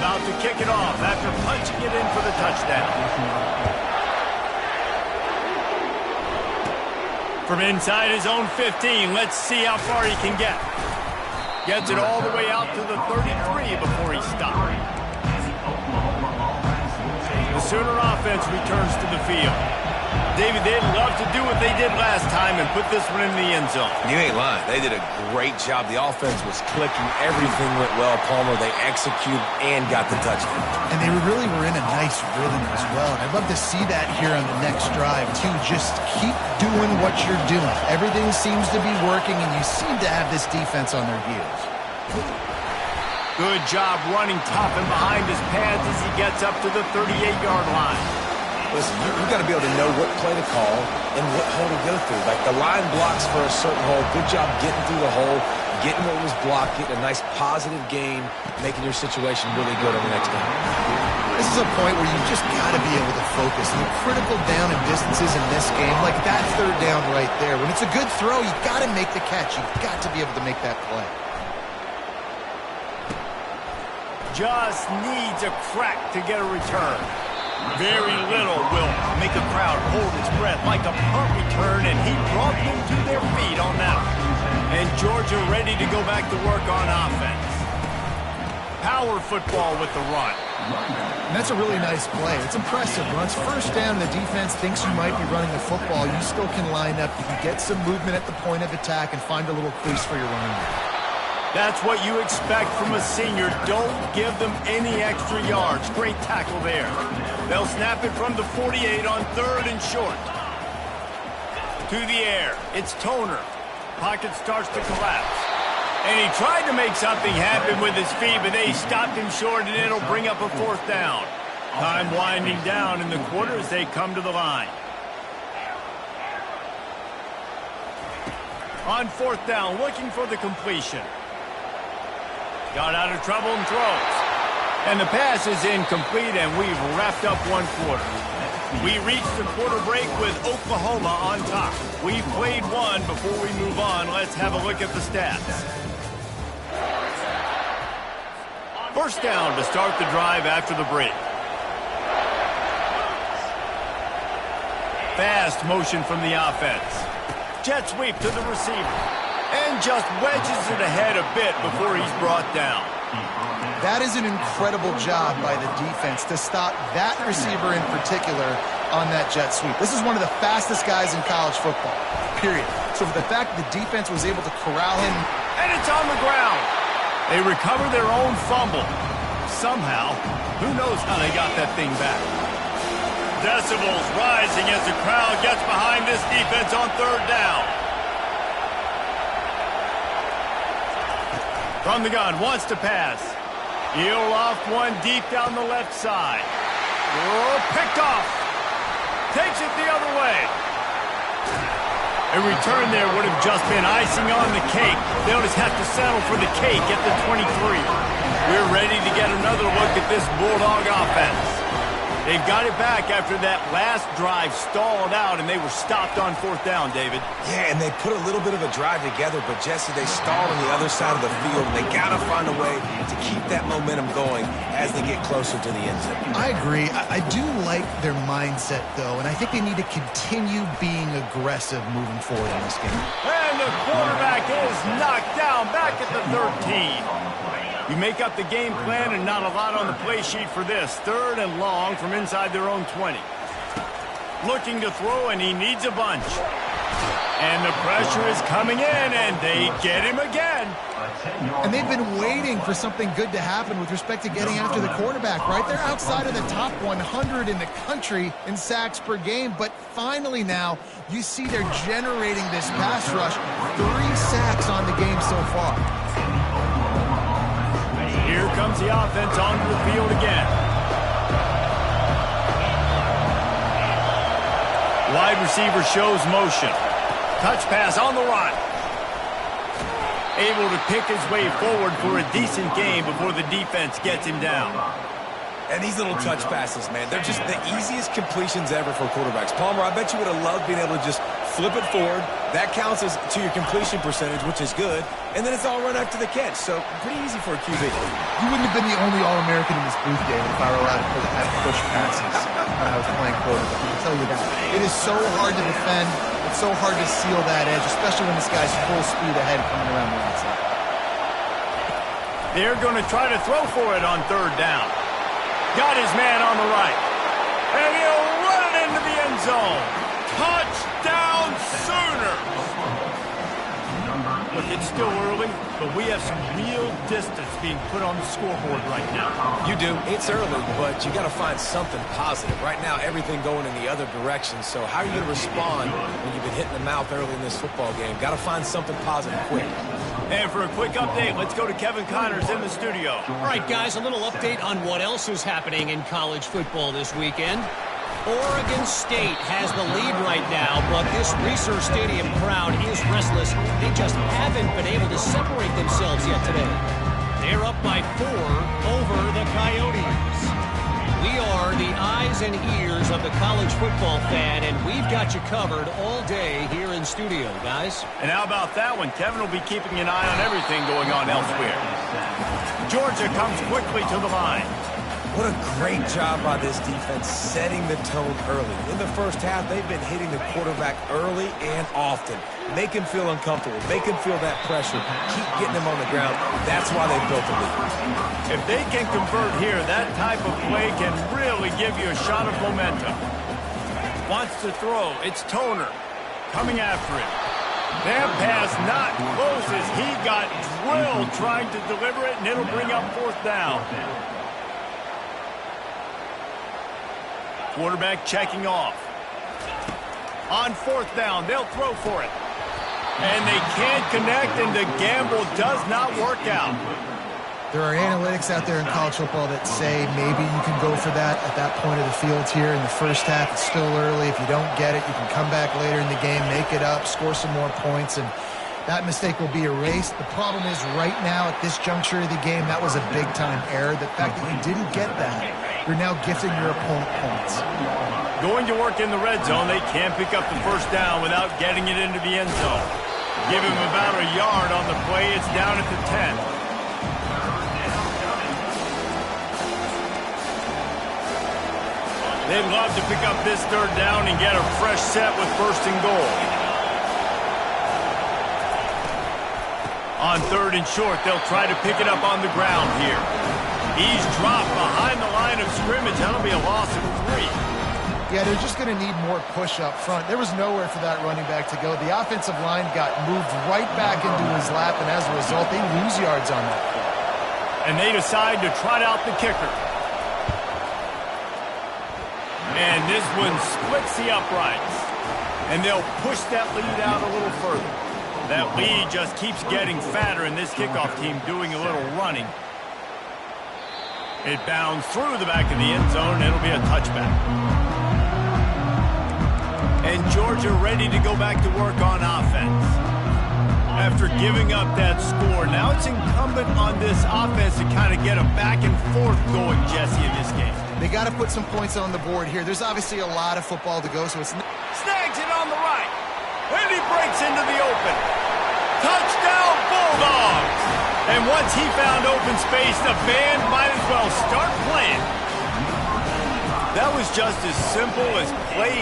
about to kick it off after punching it in for the touchdown. From inside his own 15, let's see how far he can get. Gets it all the way out to the 33 before he stopped. The Sooner offense returns to the field. David, they'd love to do what they did last time and put this one in the end zone. You ain't lying. They did a great job. The offense was clicking. Everything went well, Palmer. They executed and got the touchdown. And they really were in a nice rhythm as well. And I'd love to see that here on the next drive, too. Just keep doing what you're doing. Everything seems to be working, and you seem to have this defense on their heels. Good job running top and behind his pads as he gets up to the 38-yard line. Listen, you got to be able to know what play to call and what hole to go through. Like, the line blocks for a certain hole. Good job getting through the hole, getting what was blocked, getting a nice positive game, making your situation really good on the next game. This is a point where you just got to be able to focus. The critical down and distances in this game, like that third down right there. When it's a good throw, you got to make the catch. You've got to be able to make that play. Just needs a crack to get a return. Very little will make a crowd hold its breath like a punt return, and he brought them to their feet on that one. And Georgia ready to go back to work on offense. Power football with the run. And that's a really nice play. It's impressive. Once first down, the defense thinks you might be running the football. You still can line up. You can get some movement at the point of attack and find a little crease for your running back. That's what you expect from a senior. Don't give them any extra yards. Great tackle there. They'll snap it from the 48 on 3rd and short. To the air. It's Toner. Pocket starts to collapse. And he tried to make something happen with his feet, but they stopped him short, and it'll bring up a 4th down. Time winding down in the quarter as they come to the line. On 4th down, looking for the completion. Got out of trouble and throws. And the pass is incomplete, and we've wrapped up one quarter. We reached the quarter break with Oklahoma on top. We've played one. Before we move on, let's have a look at the stats. First down to start the drive after the break. Fast motion from the offense. Jet sweep to the receiver. And just wedges it ahead a bit before he's brought down. That is an incredible job by the defense to stop that receiver in particular on that jet sweep. This is one of the fastest guys in college football, period. So for the fact that the defense was able to corral him. And it's on the ground. They recover their own fumble. Somehow, who knows how they got that thing back. Decibels rising as the crowd gets behind this defense on 3rd down. From the gun, wants to pass. He'll loft one deep down the left side. Oh, picked off. Takes it the other way. A return there would have just been icing on the cake. They'll just have to settle for the cake at the 23. We're ready to get another look at this Bulldog offense. They've got it back after that last drive stalled out, and they were stopped on 4th down, David. Yeah, and they put a little bit of a drive together, but, Jesse, they stalled on the other side of the field. They got to find a way to keep that momentum going as they get closer to the end zone. I agree. I do like their mindset, though, and I think they need to continue being aggressive moving forward in this game. And the quarterback is knocked down back at the 13. You make up the game plan and not a lot on the play sheet for this. 3rd and long from inside their own 20. Looking to throw, and he needs a bunch. And the pressure is coming in, and they get him again. And they've been waiting for something good to happen with respect to getting after the quarterback, right? They're outside of the top 100 in the country in sacks per game, but finally now you see they're generating this pass rush. 3 sacks on the game so far. Here comes the offense onto the field again. Wide receiver shows motion. Touch pass on the run. Able to pick his way forward for a decent game before the defense gets him down. And these little touch passes, man, they're just the easiest completions ever for quarterbacks. Palmer, I bet you would have loved being able to just flip it forward. That counts as to your completion percentage, which is good. And then it's all run after the catch. So pretty easy for a QB. You wouldn't have been the only All-American in this booth, David, if I were allowed to have push passes when I was playing quarterback. I can tell you that. It is so hard to defend. It's so hard to seal that edge, especially when this guy's full speed ahead coming around the outside. They're going to try to throw for it on third down. Got his man on the right. And he'll run it into the end zone. Touchdown Sooners! Look, it's still early, but we have some real distance being put on the scoreboard right now. You do. It's early, but you got to find something positive. Right now, everything going in the other direction. So how are you going to respond when you've been hitting the mouth early in this football game? Got to find something positive quick. And for a quick update, let's go to Kevin Connors in the studio. All right, guys, a little update on what else is happening in college football this weekend. Oregon State has the lead right now, but this Reser Stadium crowd is restless. They just haven't been able to separate themselves yet today. They're up by 4 over the Coyotes. We are the eyes and ears of the college football fan, and we've got you covered all day here in studio, guys. And how about that one? Kevin will be keeping an eye on everything going on elsewhere. Georgia comes quickly to the line. What a great job by this defense setting the tone early. In the first half, they've been hitting the quarterback early and often. Make him feel uncomfortable. Make him feel that pressure. Keep getting him on the ground. That's why they built the lead. If they can convert here, that type of play can really give you a shot of momentum. Wants to throw. It's Toner coming after it. That pass not close as he got drilled trying to deliver it, and it'll bring up fourth down. Quarterback checking off. On fourth down, they'll throw for it. And they can't connect, and the gamble does not work out. There are analytics out there in college football that say maybe you can go for that at that point of the field here in the first half. It's still early. If you don't get it, you can come back later in the game, make it up, score some more points, and that mistake will be erased. The problem is right now at this juncture of the game, that was a big-time error. The fact that you didn't get that, you're now gifting your opponent points. Going to work in the red zone, they can't pick up the first down without getting it into the end zone. Give him about a yard on the play. It's down at the 10. They'd love to pick up this third down and get a fresh set with first and goal. On third and short, they'll try to pick it up on the ground here. He's dropped behind the line of scrimmage. That'll be a loss of 3. Yeah, they're just going to need more push up front. There was nowhere for that running back to go. The offensive line got moved right back into his lap, and as a result, they lose yards on that play. And they decide to trot out the kicker. And this one splits the uprights. And they'll push that lead out a little further. That lead just keeps getting fatter, and this kickoff team doing a little running. It bounds through the back of the end zone, and it'll be a touchback. And Georgia ready to go back to work on offense. After giving up that score, now it's incumbent on this offense to kind of get a back and forth going, Jesse, in this game. They got to put some points on the board here. There's obviously a lot of football to go, so it's... Snags it on the right. And he breaks into the open. Touchdown, Bulldogs! And once he found open space, the band might as well start playing. That was just as simple as play.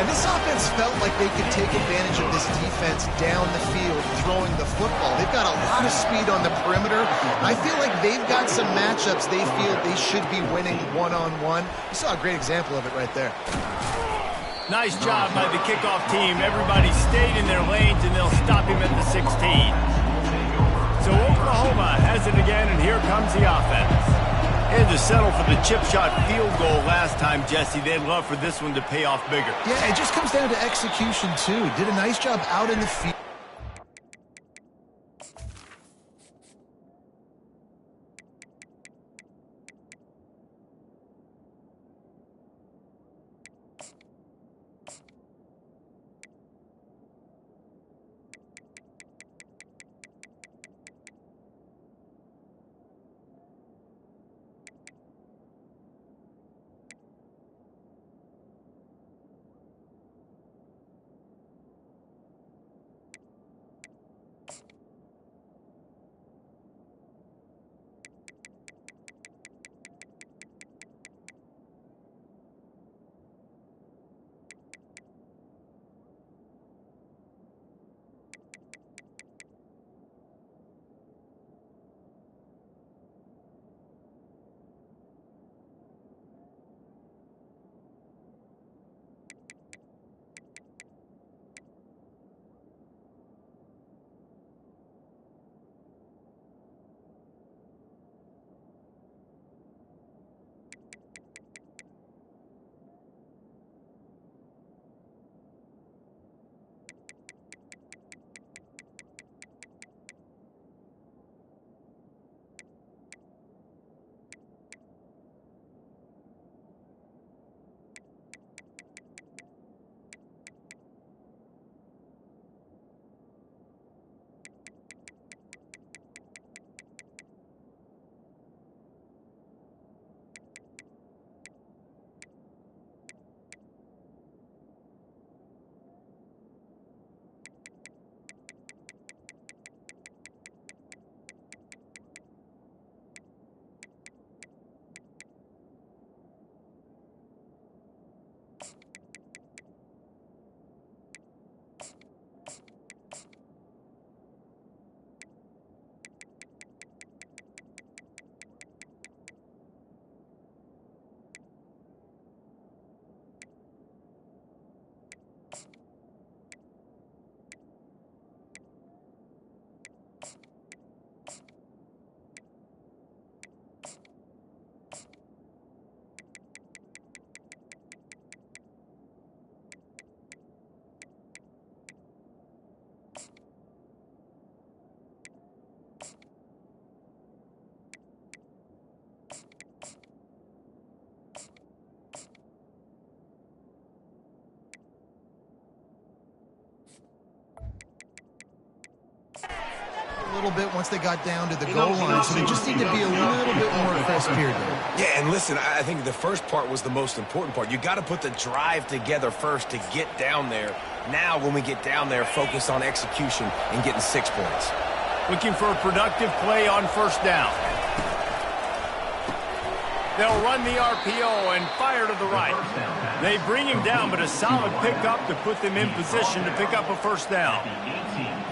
And this offense felt like they could take advantage of this defense down the field, throwing the football. They've got a lot of speed on the perimeter. I feel like they've got some matchups they feel they should be winning one-on-one. You saw a great example of it right there. Nice job by the kickoff team. Everybody stayed in their lanes, and they'll stop him at the 16. So Oklahoma has it again, and here comes the offense. And to settle for the chip shot field goal last time, Jesse, they'd love for this one to pay off bigger. Yeah, it just comes down to execution, too. Did a nice job out in the field. a little bit once they got down to the goal line, so they just need to be a little bit more crisp here, Dave. Yeah, and listen, I think the first part was the most important part. You got to put the drive together first to get down there. Now, when we get down there, focus on execution and getting 6 points. Looking for a productive play on first down. They'll run the RPO and fire to the right. They bring him down, but a solid pickup to put them in position to pick up a first down.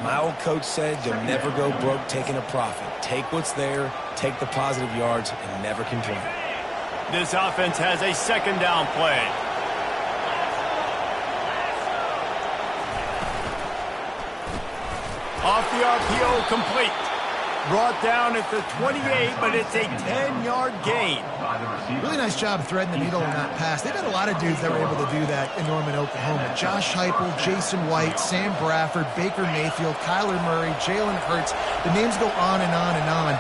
My old coach said you'll never go broke taking a profit. Take what's there, take the positive yards, and never complain. This offense has a second down play. Off the RPO, complete. Brought down at the 28, but it's a 10-yard gain. Really nice job threading the needle on that pass. They've had a lot of dudes that were able to do that in Norman, Oklahoma. Josh Heupel, Jason White, Sam Bradford, Baker Mayfield, Kyler Murray, Jalen Hurts. The names go on and on and on.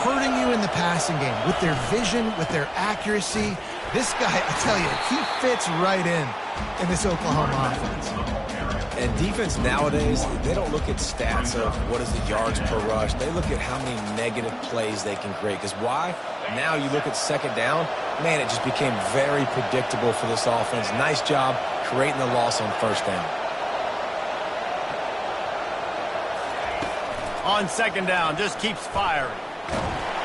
Hurting you in the passing game with their vision, with their accuracy. This guy, I tell you, he fits right in this Oklahoma offense. And defense nowadays, they don't look at stats of what is the yards per rush. They look at how many negative plays they can create. Because why? Now you look at second down, man, it just became very predictable for this offense. Nice job creating the loss on first down. On second down, just keeps firing.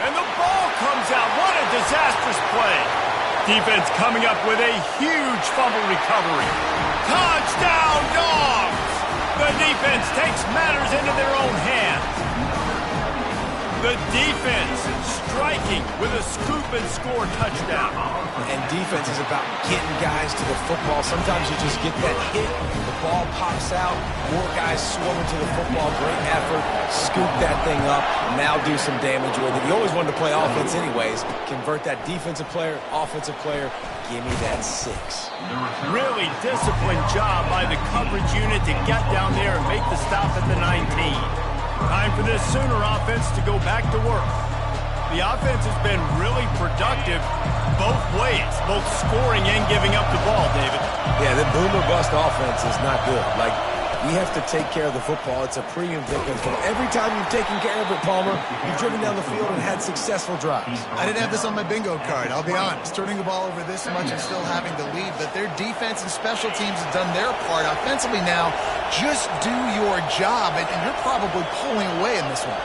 And the ball comes out. What a disastrous play. Defense coming up with a huge fumble recovery. Touchdown, Dogs! The defense takes matters into their own hands. The defense striking with a scoop and score touchdown. And defense is about getting guys to the football. Sometimes you just get that hit, the ball pops out, more guys swarming to the football. Great effort, scoop that thing up, now do some damage with it. You always wanted to play offense anyways. Convert that defensive player, offensive player, give me that 6. Really disciplined job by the coverage unit to get down there and make the stop at the 19. Time for this Sooner offense to go back to work. The offense has been really productive both ways, both scoring and giving up the ball, David. Yeah, the boomer bust offense is not good. Like, we have to take care of the football. It's a premium victim. Every time you've taken care of it, Palmer, you've driven down the field and had successful drives. I didn't have this on my bingo card, I'll be honest. Turning the ball over this much and still having the lead, but their defense and special teams have done their part. Offensively now, just do your job, and you're probably pulling away in this one.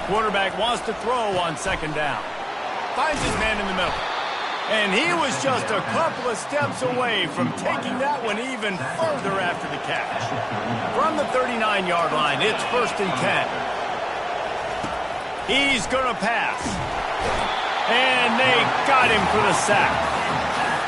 Quarterback wants to throw on second down. Finds his man in the middle. And he was just a couple of steps away from taking that one even further after the catch. From the 39-yard line, it's 1st and 10. He's going to pass. And they got him for the sack.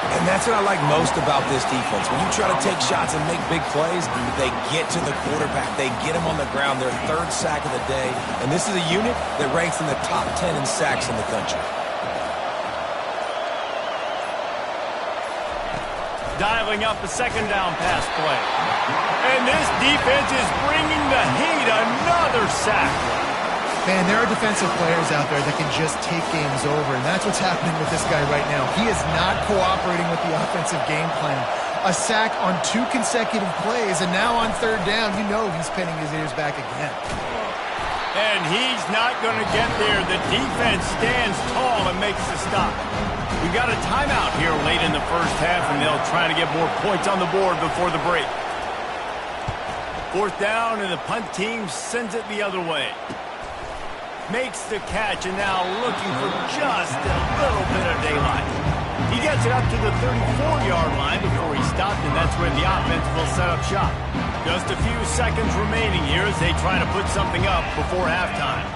And that's what I like most about this defense. When you try to take shots and make big plays, they get to the quarterback. They get him on the ground. Their 3rd sack of the day. And this is a unit that ranks in the top 10 in sacks in the country. Dialing up a second down pass play. And this defense is bringing the heat. Another sack. Man, there are defensive players out there that can just take games over, and that's what's happening with this guy right now. He is not cooperating with the offensive game plan. A sack on 2 consecutive plays, and now on 3rd down, you know he's pinning his ears back again. And he's not going to get there. The defense stands tall and makes the stop. We got a timeout here late in the first half, and they'll try to get more points on the board before the break. 4th down, and the punt team sends it the other way. Makes the catch, and now looking for just a little bit of daylight. He gets it up to the 34-yard line before he stopped, and that's where the offense will set up shop. Just a few seconds remaining here as they try to put something up before halftime.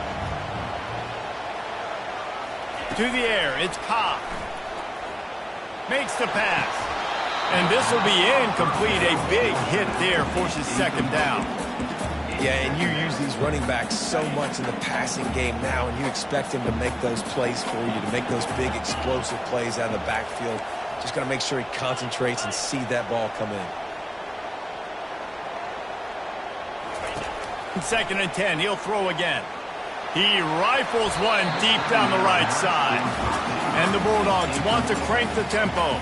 To the air, it's Cobb. Makes the pass. And this will be incomplete. A big hit there forces second down. Yeah, and you use these running backs so much in the passing game now, and you expect him to make those plays for you, to make those big explosive plays out of the backfield. Just got to make sure he concentrates and see that ball come in. 2nd and 10, he'll throw again. He rifles one deep down the right side. And the Bulldogs want to crank the tempo.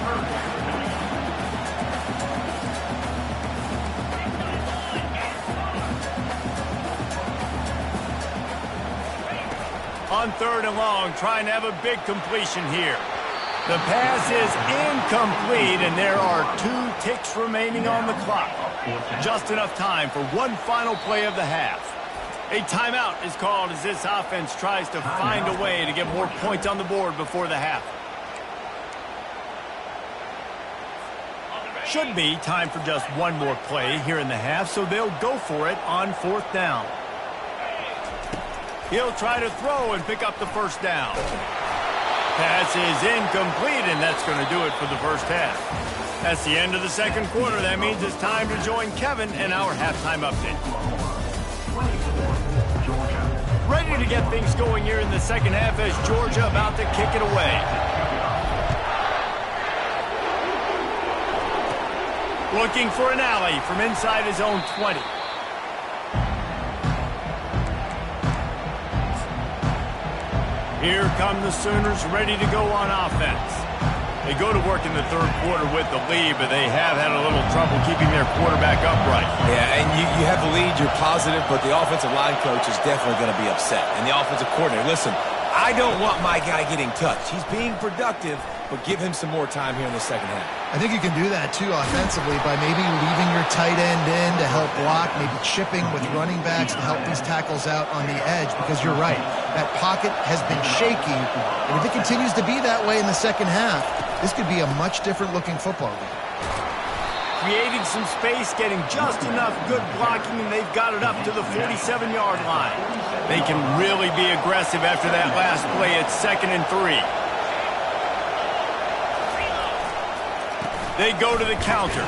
On 3rd and long, trying to have a big completion here. The pass is incomplete, and there are 2 ticks remaining on the clock. Just enough time for one final play of the half. A timeout is called as this offense tries to find a way to get more points on the board before the half. Should be time for just one more play here in the half, so they'll go for it on 4th down. He'll try to throw and pick up the first down. Pass is incomplete, and that's going to do it for the first half. That's the end of the 2nd quarter. That means it's time to join Kevin in our halftime update. Ready to get things going here in the 2nd half as Georgia about to kick it away. Looking for an alley from inside his own 20. Here come the Sooners ready to go on offense. They go to work in the 3rd quarter with the lead, but they have had a little trouble keeping their quarterback upright. Yeah, and you have the lead, you're positive, but the offensive line coach is definitely going to be upset. And the offensive coordinator, listen, I don't want my guy getting touched. He's being productive, but give him some more time here in the 2nd half. I think you can do that, too, offensively, by maybe leaving your tight end in to help block, maybe chipping with running backs to help these tackles out on the edge, because you're right. That pocket has been shaky, and if it continues to be that way in the 2nd half, this could be a much different-looking football game. Creating some space, getting just enough good blocking, and they've got it up to the 47-yard line. They can really be aggressive after that last play at 2nd and 3. They go to the counter.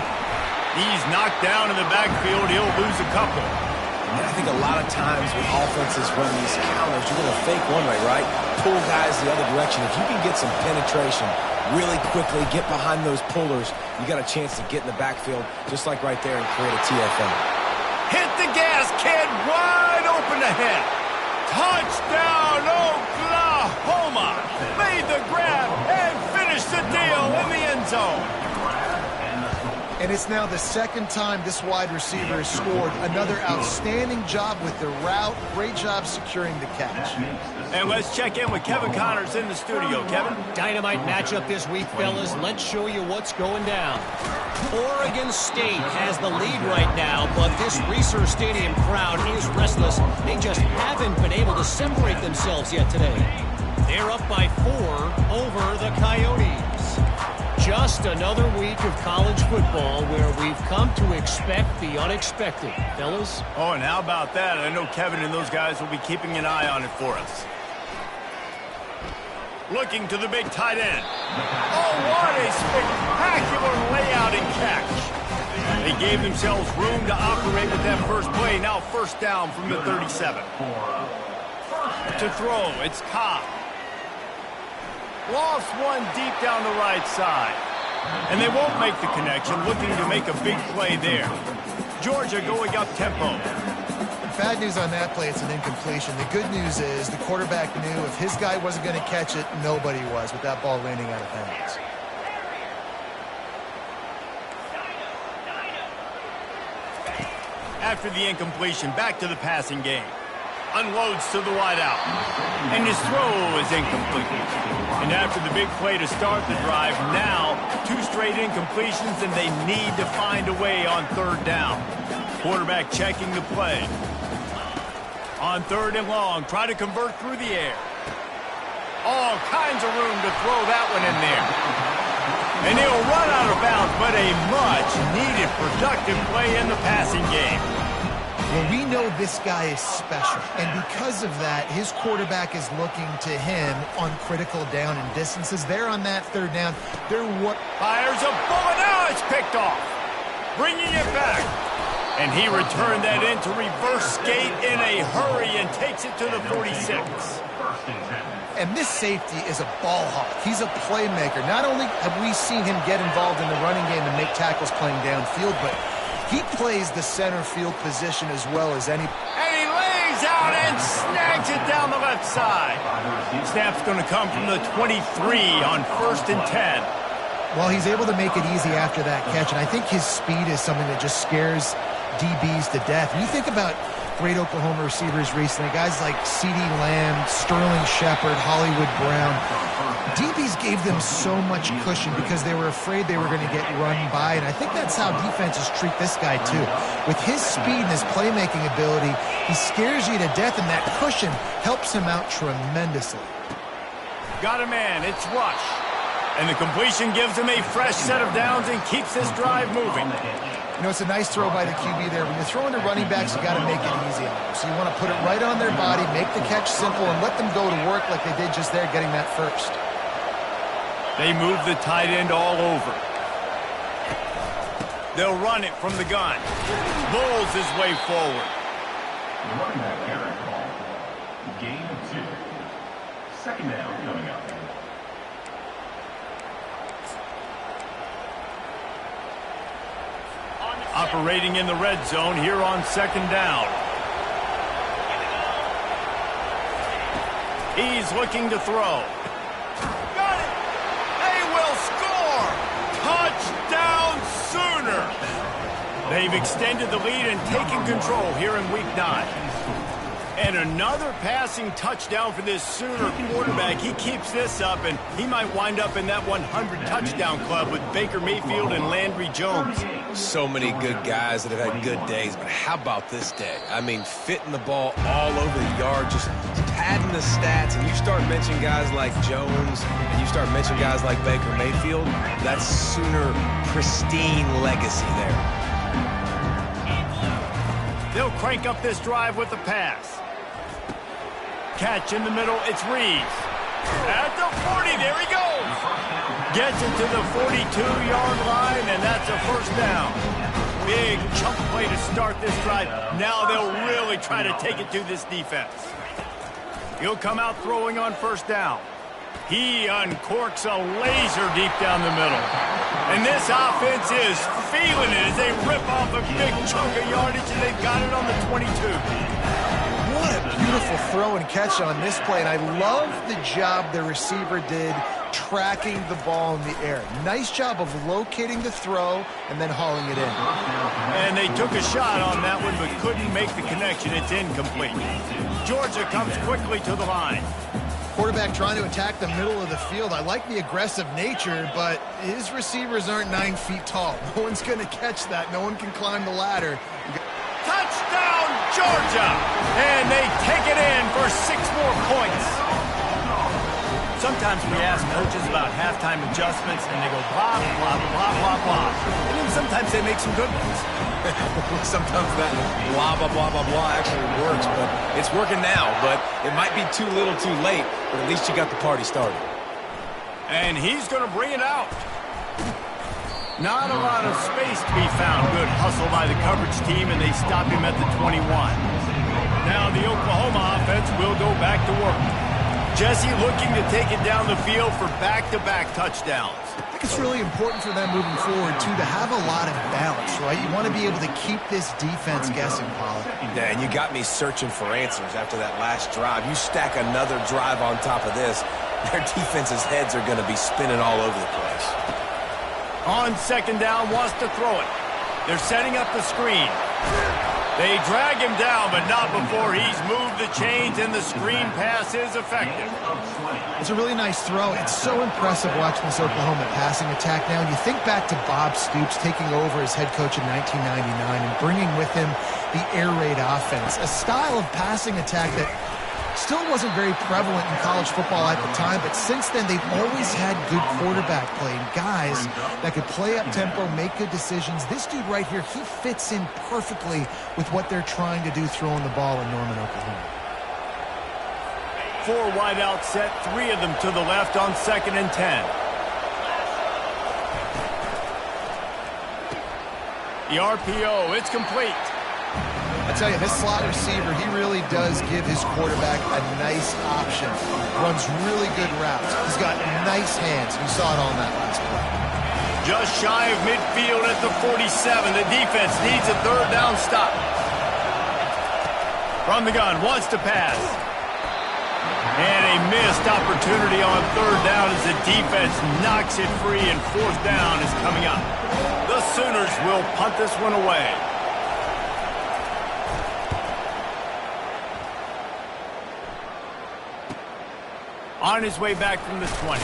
He's knocked down in the backfield. He'll lose a couple. And I think a lot of times when offenses run these counters, you're going to fake one way, right? Pull guys the other direction. If you can get some penetration really quickly, get behind those pullers, you got a chance to get in the backfield, just like right there, and create a TFL. Hit the gas, kid. Wide open ahead. Touchdown, Oklahoma. Made the grab and finished the deal in the end zone. And it's now the 2nd time this wide receiver has scored. Another outstanding job with the route. Great job securing the catch. And let's check in with Kevin Connors in the studio. Kevin? Dynamite matchup this week, fellas. Let's show you what's going down. Oregon State has the lead right now, but this Reser Stadium crowd is restless. They just haven't been able to separate themselves yet today. They're up by 4 over the Coyotes. Just another week of college football where we've come to expect the unexpected. Fellas? Oh, and how about that? I know Kevin and those guys will be keeping an eye on it for us. Looking to the big tight end. Oh, what a spectacular layout and catch. They gave themselves room to operate with that first play. Now 1st down from the 37. To throw, it's Cobb. Lost one deep down the right side. And they won't make the connection, looking to make a big play there. Georgia going up tempo. Bad news on that play, it's an incompletion. The good news is the quarterback knew if his guy wasn't going to catch it, nobody was with that ball landing out of bounds. After the incompletion, back to the passing game. Unloads to the wideout. And his throw is incomplete. And after the big play to start the drive, now 2 straight incompletions, and they need to find a way on 3rd down. Quarterback checking the play. On 3rd and long, try to convert through the air. All kinds of room to throw that one in there. And he'll run out of bounds, but a much-needed productive play in the passing game. Well, we know this guy is special, and because of that, his quarterback is looking to him on critical down and distances. They're on that 3rd down. They're what fires a bullet. Now it's picked off. Bringing it back. And he returned that into reverse skate in a hurry and takes it to the 46. And this safety is a ball hawk. He's a playmaker. Not only have we seen him get involved in the running game and make tackles playing downfield, but he plays the center field position as well as any. And he lays out and snags it down the left side. Snap's going to come from the 23 on 1st and 10. Well, he's able to make it easy after that catch, and I think his speed is something that just scares DBs to death. When you think about great Oklahoma receivers recently, guys like CeeDee Lamb, Sterling Shepard, Hollywood Brown. DBs gave them so much cushion because they were afraid they were going to get run by, and I think that's how defenses treat this guy too. With his speed and his playmaking ability, he scares you to death, and that cushion helps him out tremendously. Got a man, it's Rush. And the completion gives him a fresh set of downs and keeps this drive moving. You know, it's a nice throw by the QB there. When you're throwing to running backs, you got to make it easy on them. So you want to put it right on their body, make the catch simple, and let them go to work like they did just there, getting that first. They move the tight end all over. They'll run it from the gun. Bulls his way forward. Running back carry call. Gain of 2. Second down coming up. Operating in the red zone here on second down. He's looking to throw. Got it! They will score! Touchdown Sooner! They've extended the lead and taken control here in Week 9. And another passing touchdown for this Sooner quarterback. He keeps this up, and he might wind up in that 100-touchdown club with Baker Mayfield and Landry Jones. So many good guys that have had good days, but how about this day? I mean, fitting the ball all over the yard, just padding the stats, and you start mentioning guys like Jones, and you start mentioning guys like Baker Mayfield, that's Sooner pristine legacy there. They'll crank up this drive with a pass. Catch in the middle, it's Reeves. At the 40, there he goes. Gets it to the 42-yard line, and that's a first down. Big chunk play to start this drive. Now they'll really try to take it to this defense. He'll come out throwing on first down. He uncorks a laser deep down the middle. And this offense is feeling it as they rip off a big chunk of yardage, and they've got it on the 22. What a beautiful throw and catch on this play, and I love the job the receiver did tracking the ball in the air. Nice job of locating the throw and then hauling it in. And they took a shot on that one but couldn't make the connection. It's incomplete. Georgia comes quickly to the line. Quarterback trying to attack the middle of the field. I like the aggressive nature, but his receivers aren't 9 feet tall. No one's going to catch that. No one can climb the ladder. Touchdown, Georgia! And they take it in for 6 more points. Sometimes we ask coaches about halftime adjustments, and they go blah, blah, blah, blah, blah. And then sometimes they make some good ones. Sometimes that blah, blah, blah, blah, blah actually works, but it's working now. But it might be too little too late, but at least you got the party started. And he's going to bring it out. Not a lot of space to be found. Good hustle by the coverage team, and they stop him at the 21. Now the Oklahoma offense will go back to work. Jesse looking to take it down the field for back-to-back touchdowns. I think it's really important for them moving forward, too, to have a lot of balance, right? You want to be able to keep this defense guessing, Pollard. Yeah, and you got me searching for answers after that last drive. You stack another drive on top of this, their defense's heads are going to be spinning all over the place. On second down, wants to throw it. They're setting up the screen. They drag him down, but not before he's moved the chains, and the screen pass is effective. It's a really nice throw. It's so impressive watching this Oklahoma passing attack now. And you think back to Bob Stoops taking over as head coach in 1999 and bringing with him the air raid offense, a style of passing attack that still wasn't very prevalent in college football at the time, but since then they've always had good quarterback play and guys that could play up tempo, make good decisions. This dude right here, he fits in perfectly with what they're trying to do throwing the ball in Norman, Oklahoma. 4 wide out set, 3 of them to the left on 2nd and 10. The RPO, it's complete. I tell you, this slot receiver, he really does give his quarterback a nice option. Runs really good routes. He's got nice hands. You saw it on that last play. Just shy of midfield at the 47. The defense needs a 3rd down stop. From the gun, wants to pass. And a missed opportunity on 3rd down as the defense knocks it free, and 4th down is coming up. The Sooners will punt this one away. On his way back from the 20.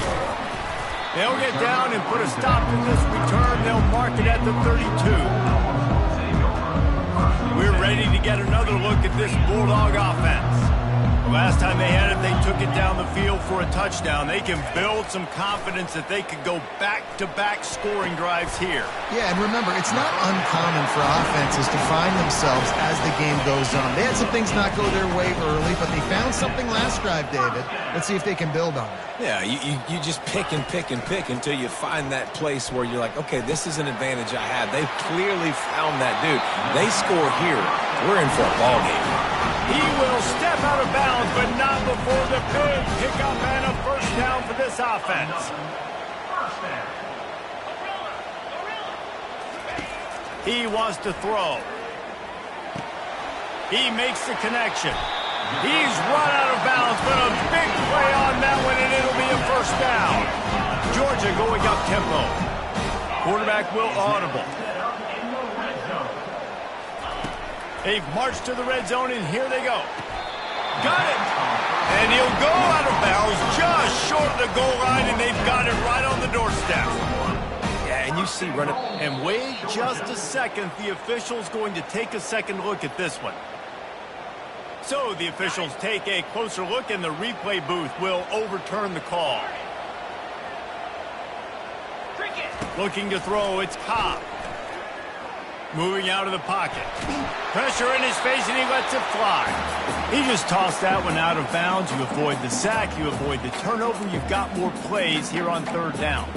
They'll get down and put a stop to this return. They'll mark it at the 32. We're ready to get another look at this Bulldog offense. Last time they had it, they took it down the field for a touchdown. They can build some confidence that they could go back-to-back scoring drives here. Yeah, and remember, it's not uncommon for offenses to find themselves as the game goes on. They had some things not go their way early, but they found something last drive, David. Let's see if they can build on it. Yeah, you just pick and pick and pick until you find that place where you're like, okay, this is an advantage I have. They clearly found that dude. They score here. We're in for a ball game. He will step out of bounds, but not before the big pickup and a first down for this offense. He wants to throw. He makes the connection. He's run out of bounds, but a big play on that one, and it'll be a first down. Georgia going up tempo. Quarterback will audible. They've marched to the red zone, and here they go. Got it. And he'll go out of bounds just short of the goal line, and they've got it right on the doorstep. Yeah, and you see running. And wait just a second. The official's going to take a second look at this one. So the officials take a closer look, and the replay booth will overturn the call. Looking to throw, it's Cobb. Moving out of the pocket. Pressure in his face, and he lets it fly. He just tossed that one out of bounds. You avoid the sack. You avoid the turnover. You've got more plays here on third down.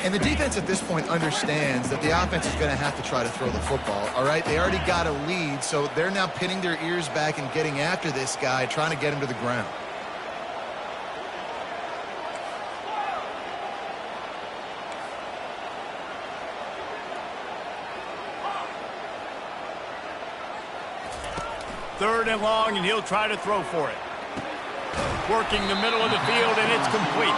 And the defense at this point understands that the offense is going to have to try to throw the football, all right? They already got a lead, so they're now pinning their ears back and getting after this guy, trying to get him to the ground. Third and long, and he'll try to throw for it. Working the middle of the field, and it's complete.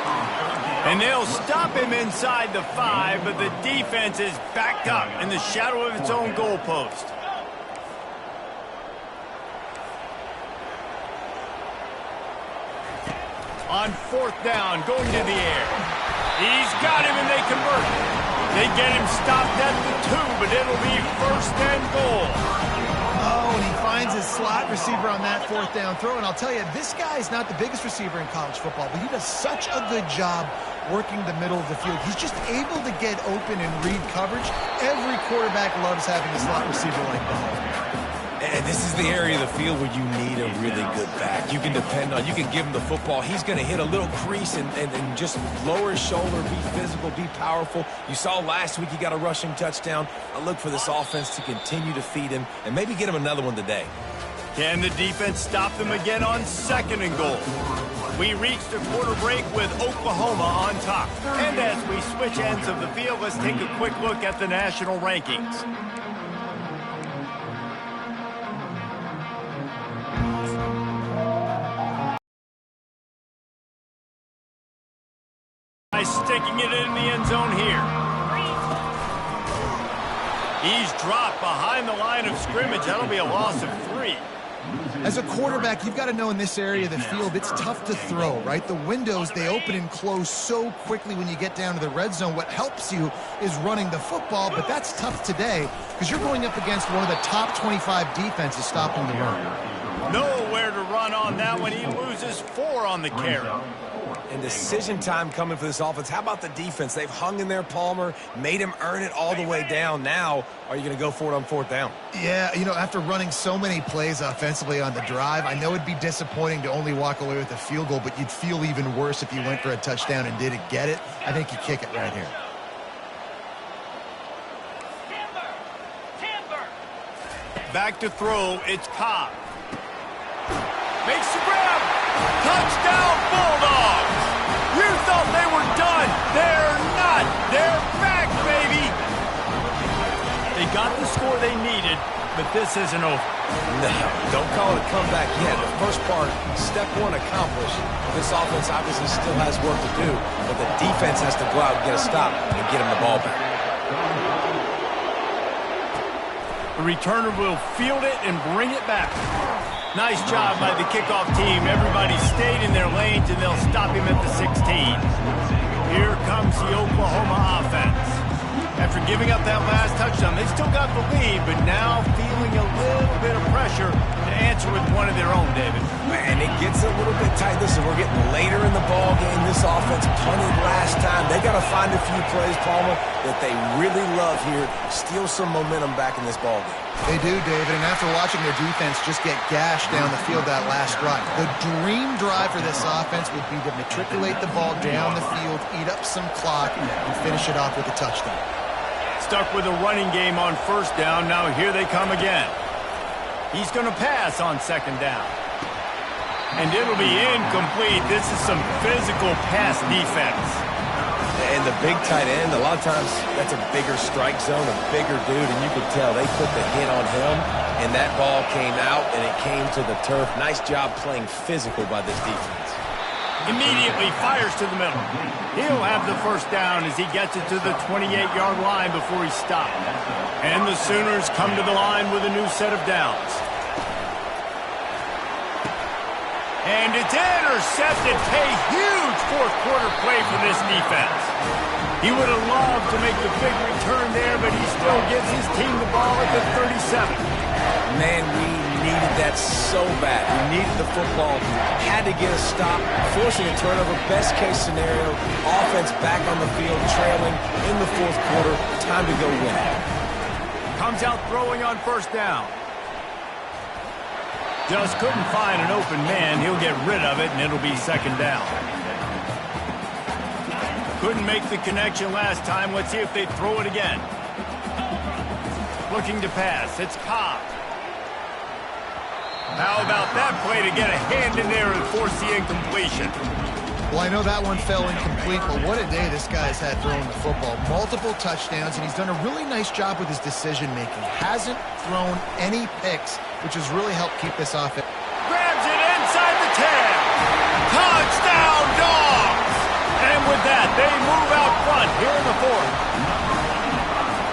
And they'll stop him inside the 5, but the defense is backed up in the shadow of its own goalpost. On fourth down, going to the air. He's got him, and they convert. They get him stopped at the 2, but it'll be first and goal. Oh, and he finds his slot receiver on that fourth down throw. And I'll tell you, this guy is not the biggest receiver in college football, but he does such a good job working the middle of the field. He's just able to get open and read coverage. Every quarterback loves having a slot receiver like that. And this is the area of the field where you need a really good back. You can depend on, you can give him the football. He's going to hit a little crease and just lower his shoulder, be physical, be powerful. You saw last week he got a rushing touchdown. I look for this offense to continue to feed him and maybe get him another one today. Can the defense stop them again on second and goal? We reached a quarter break with Oklahoma on top. And as we switch ends of the field, let's take a quick look at the national rankings. Sticking it in the end zone here. He's dropped behind the line of scrimmage. That'll be a loss of 3. As a quarterback, you've got to know in this area of the field, it's tough to throw, right? The windows, they open and close so quickly when you get down to the red zone. What helps you is running the football, but that's tough today because you're going up against one of the top 25 defenses stopping the run. Nowhere to run on that one. He loses 4 on the carry. And decision time coming for this offense. How about the defense? They've hung in there, Palmer, made him earn it all the way down. Now, are you going to go for it on fourth down? Yeah, you know, after running so many plays offensively on the drive, I know it'd be disappointing to only walk away with a field goal, but you'd feel even worse if you went for a touchdown and didn't get it. I think you kick it right here. Back to throw, it's Cobb. Makes the grab. Touchdown, Bulldogs. You thought they were done. They're not. They're back, baby. They got the score they needed, but this isn't over. No, don't call it a comeback yet. The first part, step 1 accomplished. This offense obviously still has work to do, but the defense has to go out and get a stop and get him the ball back. The returner will field it and bring it back. Nice job by the kickoff team. Everybody stayed in their lanes, and they'll stop him at the 16. Here comes the Oklahoma offense. After giving up that last touchdown, they still got the lead, but now feeling a little bit of pressure to answer with one of their own, David. Man, it gets a little bit tight. Listen, we're getting later in the ball game. This offense punted last time. They got to find a few plays, Palmer, that they really love here. Steal some momentum back in this ball game. They do, David, and after watching their defense just get gashed down the field that last drive, the dream drive for this offense would be to matriculate the ball down the field, eat up some clock, and finish it off with a touchdown. Stuck with a running game on first down. Now here they come again. He's going to pass on second down. And it'll be incomplete. This is some physical pass defense. And the big tight end, a lot of times that's a bigger strike zone, a bigger dude, and you could tell they put the hit on him, and that ball came out, and it came to the turf. Nice job playing physical by this defense. Immediately fires to the middle. He'll have the first down as he gets it to the 28-yard line before he stopped. And the Sooners come to the line with a new set of downs. And it's intercepted. A huge fourth-quarter play for this defense. He would have loved to make the big return there, but he still gives his team the ball at the 37. Man, we needed that so bad. We needed the football. Had to get a stop, forcing a turnover. Best case scenario, offense back on the field, trailing in the fourth quarter. Time to go win. Comes out throwing on first down. Just couldn't find an open man. He'll get rid of it, and it'll be second down. Couldn't make the connection last time. Let's see if they throw it again. Looking to pass. It's Cobb. How about that play to get a hand in there and force the incompletion? Well, I know that one fell incomplete, but what a day this guy's had throwing the football. Multiple touchdowns, and he's done a really nice job with his decision-making. Hasn't thrown any picks, which has really helped keep this offense. Grabs it inside the 10. Touchdown, Dogs! And with that, they move out front here in the fourth.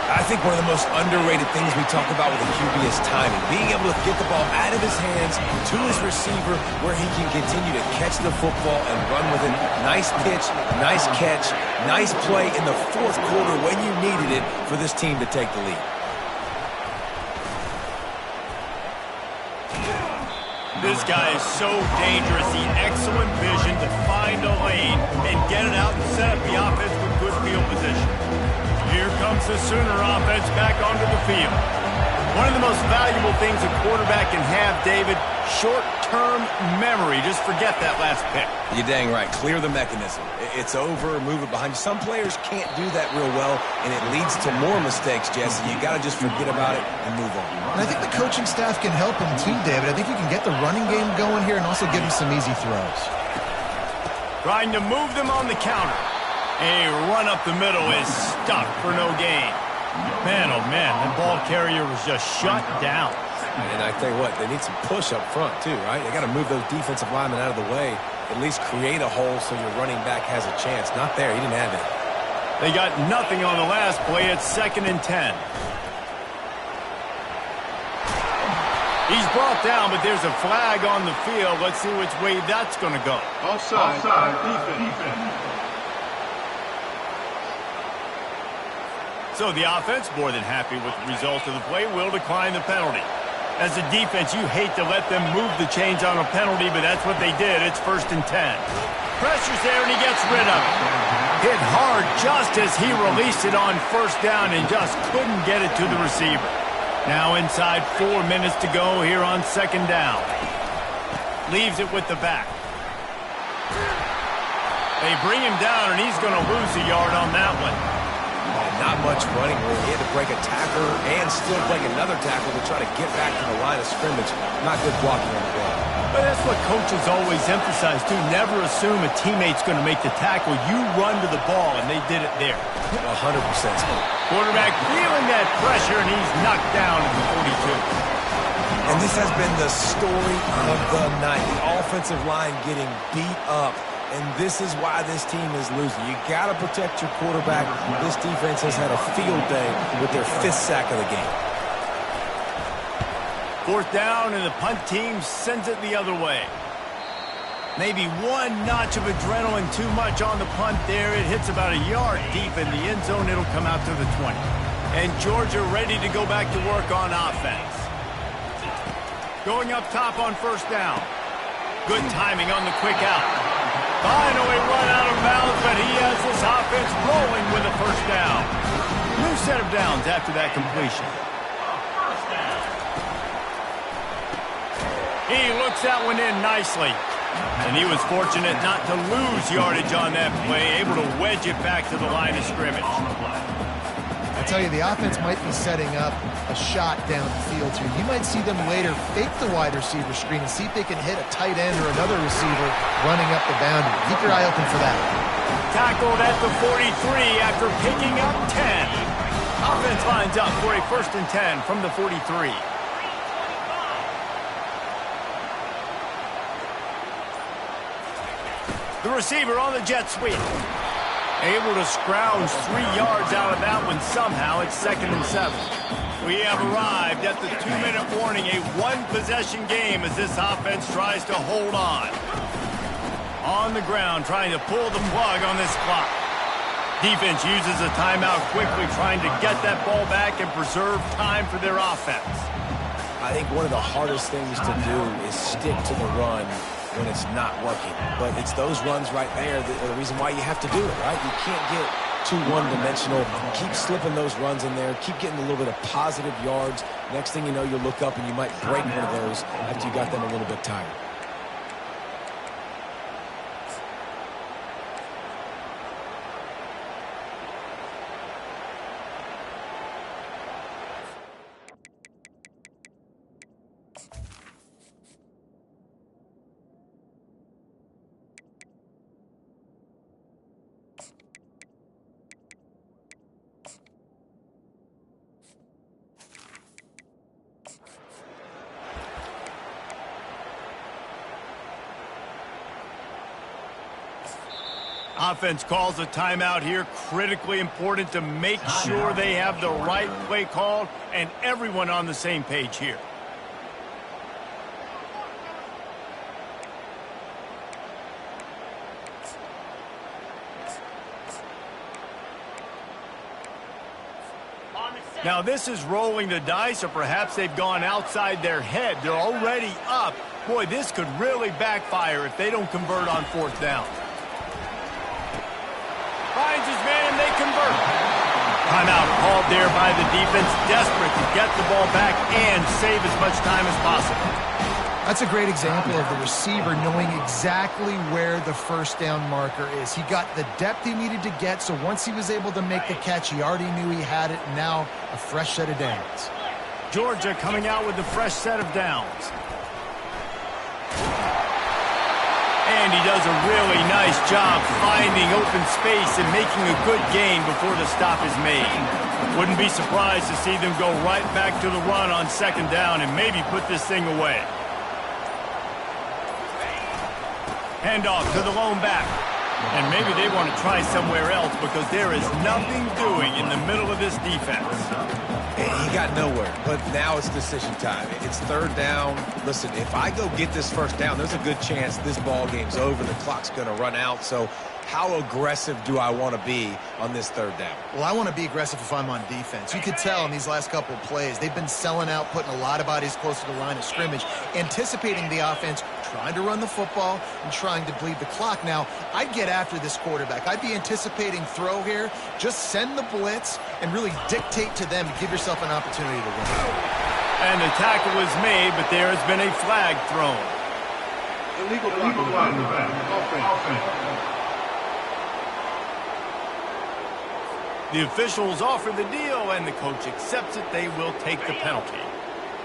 I think one of the most underrated things we talk about with a QB is timing. Being able to get the ball out of his hands to his receiver where he can continue to catch the football and run with it. Nice pitch, nice catch, nice play in the fourth quarter when you needed it for this team to take the lead. This guy is so dangerous. He excellent vision to find a lane and get it out and set up the offense with good field position. Here comes the Sooner offense back onto the field. One of the most valuable things a quarterback can have, David, short-term memory. Just forget that last pick. You're dang right. Clear the mechanism. It's over, move it behind you. Some players can't do that real well, and it leads to more mistakes, Jesse. You got to just forget about it and move on. And I think the coaching staff can help him too, David. I think you can get the running game going here and also give him some easy throws. Trying to move them on the counter. A run up the middle is stuck for no gain. Man, oh man, that ball carrier was just shut down. And I tell you what, they need some push up front too, right? They got to move those defensive linemen out of the way, at least create a hole so your running back has a chance. Not there, he didn't have it. They got nothing on the last play. It's 2nd and 10. He's brought down, but there's a flag on the field. Let's see which way that's going to go. Offside. Defense. So the offense, more than happy with the result of the play, will decline the penalty. As a defense, you hate to let them move the chains on a penalty, but that's what they did. It's 1st and 10. Pressure's there, and he gets rid of it. Hit hard just as he released it on first down and just couldn't get it to the receiver. Now inside 4 minutes to go here on 2nd down. Leaves it with the back. They bring him down, and he's going to lose a yard on that one. Not much running room. He had to break a tackle and still break another tackle to try to get back to the line of scrimmage. Not good blocking on the play. But that's what coaches always emphasize, too. Never assume a teammate's going to make the tackle. You run to the ball, and they did it there. 100%. Quarterback feeling that pressure, and he's knocked down at the 42. And this has been the story of the night. The offensive line getting beat up. And this is why this team is losing. You got to protect your quarterback. This defense has had a field day with their 5th sack of the game. 4th down, and the punt team sends it the other way. Maybe one notch of adrenaline too much on the punt there. It hits about a yard deep in the end zone. It'll come out to the 20. And Georgia ready to go back to work on offense. Going up top on 1st down. Good timing on the quick out. Finally run out of bounds, but he has this offense rolling with a 1st down. New set of downs after that completion. He looks that one in nicely. And he was fortunate not to lose yardage on that play, able to wedge it back to the line of scrimmage. I tell you, the offense might be setting up a shot down the field here. You might see them later fake the wide receiver screen and see if they can hit a tight end or another receiver running up the boundary. Keep your eye open for that. Tackled at the 43 after picking up 10. Offense lines up for a 1st and 10 from the 43. The receiver on the jet sweep. Able to scrounge 3 yards out of that one somehow. It's 2nd and 7. We have arrived at the 2-minute warning, a one-possession game as this offense tries to hold on. On the ground, trying to pull the plug on this clock. Defense uses a timeout quickly, trying to get that ball back and preserve time for their offense. I think one of the hardest things to do is stick to the run when it's not working. But it's those runs right there that are the reason why you have to do it, right? You can't get too one-dimensional. Keep slipping those runs in there. Keep getting a little bit of positive yards. Next thing you know, you'll look up and you might break one of those after you got them a little bit tired. Offense calls a timeout here. Critically important to make sure they have the right play called and everyone on the same page here. Now this is rolling the dice, or perhaps they've gone outside their head. They're already up. Boy, this could really backfire if they don't convert on 4th down. Finds his man and they convert. Timeout called there by the defense, desperate to get the ball back and save as much time as possible. That's a great example of the receiver knowing exactly where the 1st down marker is. He got the depth he needed to get, so once he was able to make the catch, he already knew he had it, and now a fresh set of downs. Georgia coming out with a fresh set of downs. And he does a really nice job finding open space and making a good gain before the stop is made. Wouldn't be surprised to see them go right back to the run on 2nd down and maybe put this thing away. Handoff to the lone back. And maybe they want to try somewhere else because there is nothing doing in the middle of this defense. He got nowhere, but now it's decision time. It's 3rd down. Listen, if I go get this 1st down, there's a good chance this ball game's over. The clock's going to run out. So how aggressive do I want to be on this 3rd down? Well, I want to be aggressive if I'm on defense. You could tell in these last couple of plays, they've been selling out, putting a lot of bodies close to the line of scrimmage, anticipating the offense, trying to run the football and trying to bleed the clock. Now, I'd get after this quarterback. I'd be anticipating throw here. Just send the blitz and really dictate to them to give yourself an opportunity to win. And the tackle was made, but there has been a flag thrown. Illegal offense. The officials offer the deal, and the coach accepts it. They will take the penalty.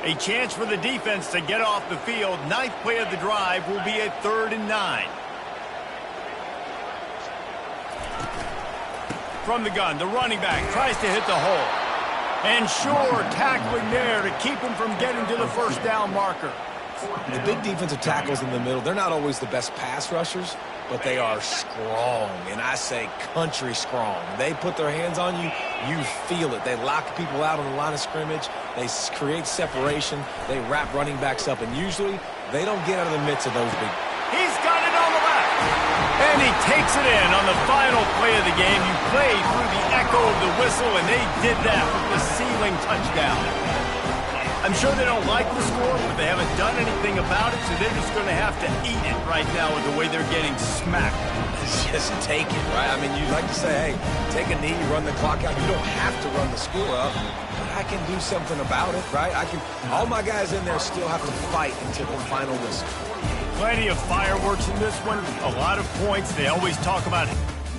A chance for the defense to get off the field. 9th play of the drive will be a 3rd and 9. From the gun, the running back tries to hit the hole. And sure, tackling there to keep him from getting to the 1st down marker. The big defensive tackles in the middle, they're not always the best pass rushers, but they are strong, and I say country strong. They put their hands on you, you feel it. They lock people out on the line of scrimmage. They create separation. They wrap running backs up, and usually they don't get out of the midst of those big. He's got it on the left. And he takes it in on the final play of the game. You play through the echo of the whistle, and they did that with the ceiling touchdown. I'm sure they don't like the score, but they haven't done anything about it, so they're just going to have to eat it right now with the way they're getting smacked. Just take it, right? I mean, you'd like to say, hey, take a knee, run the clock out. You don't have to run the score up, but I can do something about it, right? All my guys in there still have to fight until the final whistle. Plenty of fireworks in this one, a lot of points. They always talk about